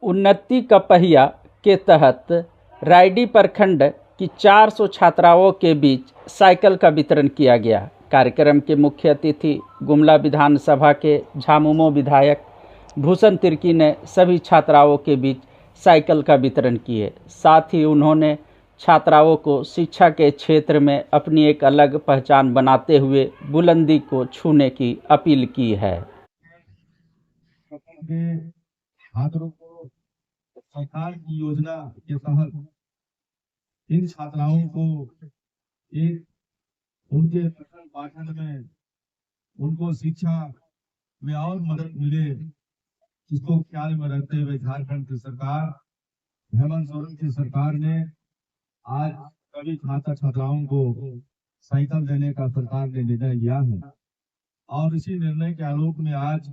उन्नति का पहिया के तहत रायडी प्रखंड की 400 छात्राओं के बीच साइकिल का वितरण किया गया। कार्यक्रम के मुख्य अतिथि गुमला विधानसभा के झामुमो विधायक भूषण तिर्की ने सभी छात्राओं के बीच साइकिल का वितरण किए। साथ ही उन्होंने छात्राओं को शिक्षा के क्षेत्र में अपनी एक अलग पहचान बनाते हुए बुलंदी को छूने की अपील की है। छात्रों को सरकार की योजना के तहत इन छात्राओं को एक उनके पठन पाठन में उनको शिक्षा में और मदद मिले, इसको ख्याल में रखते हुए झारखंड की सरकार, हेमंत सोरेन की सरकार ने आज सभी छात्र छात्राओं को साइकिल देने का सरकार ने निर्णय लिया है। और इसी निर्णय के आलोक में आज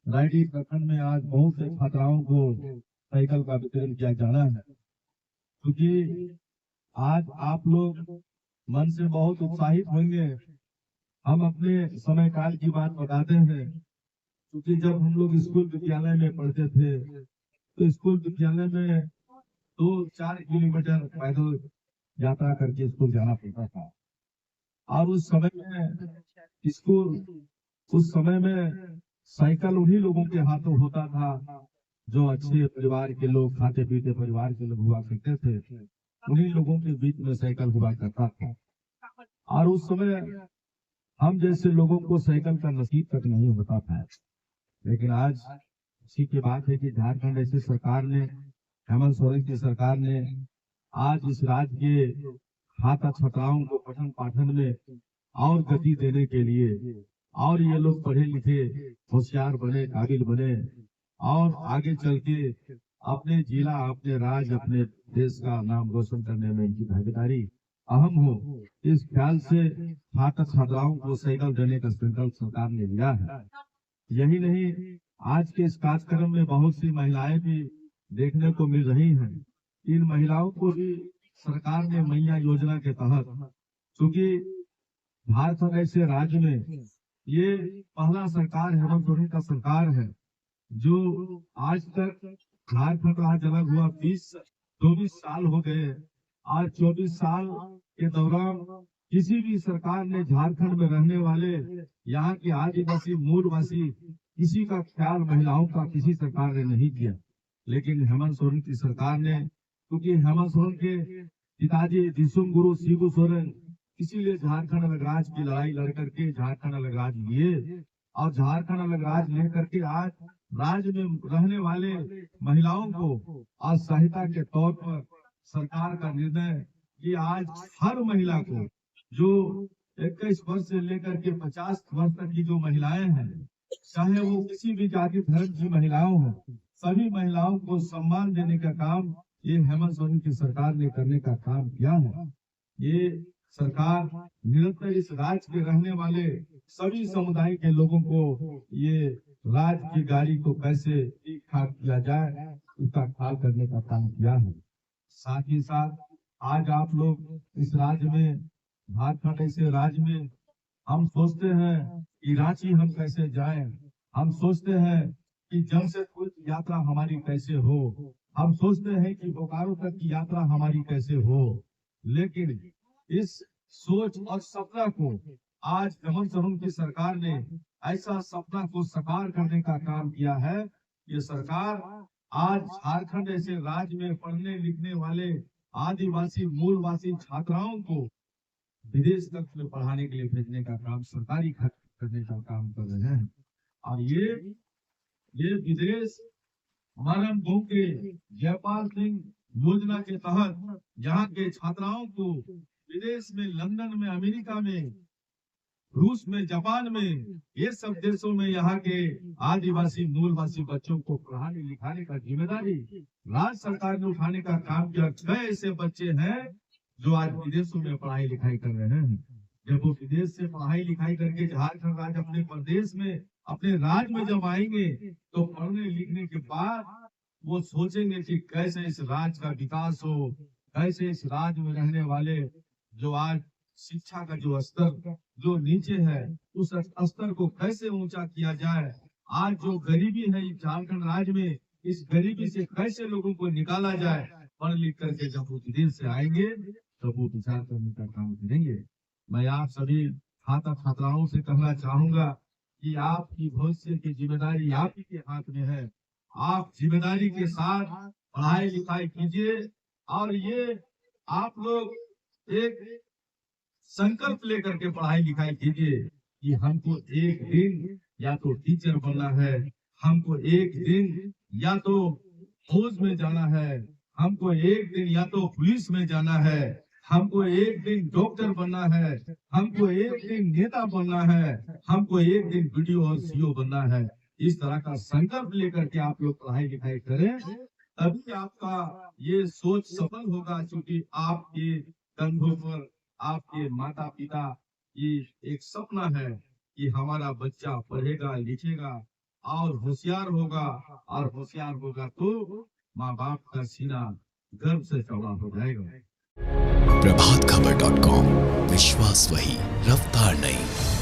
रायडी प्रखंड में आज बहुत से छात्राओं को साइकिल का वितरण किया जाना है, क्योंकि आज आप लोग मन से बहुत उत्साहित होंगे। हम अपने समय काल की बात बताते हैं, क्योंकि जब हम लोग स्कूल विद्यालय में पढ़ते थे तो स्कूल विद्यालय में 2-4 किलोमीटर पैदल यात्रा करके स्कूल जाना पड़ता था। और उस समय में साइकिल उन्हीं लोगों के हाथों होता था जो अच्छे परिवार के लोग, खाते पीते परिवार के लोग हुआ करते थे। उन्हीं लोगों के बीच में साइकिल हुआ करता था। और उस समय हम जैसे लोगों को साइकिल का नसीब तक नहीं होता था। लेकिन आज इसी की बात है कि झारखंड ऐसी सरकार ने, हेमंत सोरेन की सरकार ने आज इस राज्य के छात्र छात्राओं को पठन पाठन में और गति देने के लिए, और ये लोग पढ़े लिखे होशियार बने, काबिल बने और आगे चल के अपने जिला, अपने राज्य, अपने देश का नाम रोशन करने में इनकी भागीदारी अहम हो, इस ख्याल से छात्र छात्राओं को साइकिल देने का संकल्प सरकार ने लिया है। यही नहीं, आज के इस कार्यक्रम में बहुत सी महिलाएं भी देखने को मिल रही हैं। इन महिलाओं को भी सरकार ने मैया योजना के तहत, क्योंकि झारखंड ऐसे राज्य में ये पहला सरकार हेमंत सोरेन का सरकार है जो आज तक झारखंड राज्य अलग हुआ 24 साल हो गए। आज 24 साल के दौरान किसी भी सरकार ने झारखंड में रहने वाले यहाँ के आदिवासी मूलवासी किसी का ख्याल महिलाओं का किसी सरकार ने नहीं किया। लेकिन हेमंत सोरेन की सरकार ने, क्योंकि हेमंत सोरेन के पिताजी दिसुम गुरु शिबू सोरेन इसीलिए झारखंड अलग राज्य की लड़ाई लड़ करके झारखंड अलग राज्य लिए, और झारखंड अलग राज्य लेकर के आज राज्य में रहने वाले महिलाओं को आज सहायता के तौर पर सरकार का निर्णय कि आज हर महिला को, जो 21 वर्ष से लेकर के 50 वर्ष तक की जो महिलाएं हैं, चाहे वो किसी भी जाति धर्म की महिलाओं हो, सभी महिलाओं को सम्मान देने का काम ये हेमंत सोरेन की सरकार ने करने का काम किया है। ये सरकार निरंतर इस राज्य के रहने वाले सभी समुदाय के लोगों को ये राज्य की गाड़ी को कैसे ठीक ठाक किया जाए, उसका ख्याल करने का काम किया है। साथ ही साथ आज आप लोग इस राज्य में, झारखंड ऐसे राज्य में, हम सोचते हैं कि रांची हम कैसे जाएं, हम सोचते हैं कि जमशेदपुर की यात्रा हमारी कैसे हो, हम सोचते हैं कि बोकारो तक की यात्रा हमारी कैसे हो। लेकिन इस सोच और सपना को आज हेमंत सोरेन की सरकार ने ऐसा सपना को साकार करने का काम किया है। ये सरकार आज झारखंड ऐसे राज्य में पढ़ने लिखने वाले आदिवासी मूलवासी छात्राओं को विदेश तक में पढ़ाने के लिए भेजने का काम, सरकारी खर्च करने का काम कर रहे हैं। और ये विदेश मरण भूमि के जयपाल सिंह योजना के तहत यहाँ के छात्राओं को विदेश में, लंदन में, अमेरिका में, रूस में, जापान में, ये सब देशों में यहाँ के आदिवासी मूलवासी बच्चों को पढ़ाने लिखाने का जिम्मेदारी राज्य सरकार ने उठाने का काम किया। 6 ऐसे बच्चे हैं जो आज विदेशों में पढ़ाई लिखाई कर रहे हैं। जब वो विदेश से पढ़ाई लिखाई करके झारखंड राज्य अपने प्रदेश में, अपने राज्य में जब आएंगे तो पढ़ने लिखने के बाद वो सोचेंगे कि कैसे इस राज्य का विकास हो, कैसे इस राज्य में रहने वाले जो आज शिक्षा का जो स्तर जो नीचे है, उस स्तर को कैसे ऊंचा किया जाए। आज जो गरीबी है झारखंड राज्य में, इस गरीबी से कैसे लोगों को निकाला जाए, पढ़ लिख करके जब वो विदेश से आएंगे तो वो विचार करने का काम करेंगे। मैं आप सभी छात्र छात्राओं से कहना चाहूंगा कि आपकी भविष्य की जिम्मेदारी आप ही के हाथ में है। आप जिम्मेदारी के साथ पढ़ाई लिखाई कीजिए और ये आप लोग एक संकल्प लेकर के पढ़ाई लिखाई कीजिए कि हमको एक दिन या तो टीचर बनना है, हमको एक दिन या तो फौज में जाना है, हमको एक दिन या तो पुलिस में जाना है, हमको एक दिन डॉक्टर बनना है, हमको एक दिन नेता बनना है, हमको एक दिन वीडियो और सीओ बनना है। इस तरह का संकल्प लेकर के आप लोग पढ़ाई लिखाई करें, तभी आपका ये सोच सफल होगा। क्योंकि आपके कंधों पर आपके माता पिता ये एक सपना है कि हमारा बच्चा पढ़ेगा लिखेगा और होशियार होगा, और होशियार होगा तो माँ बाप का सीना गर्व से चौड़ा हो जाएगा। प्रभातखबर.com, विश्वास वही, रफ्तार नहीं।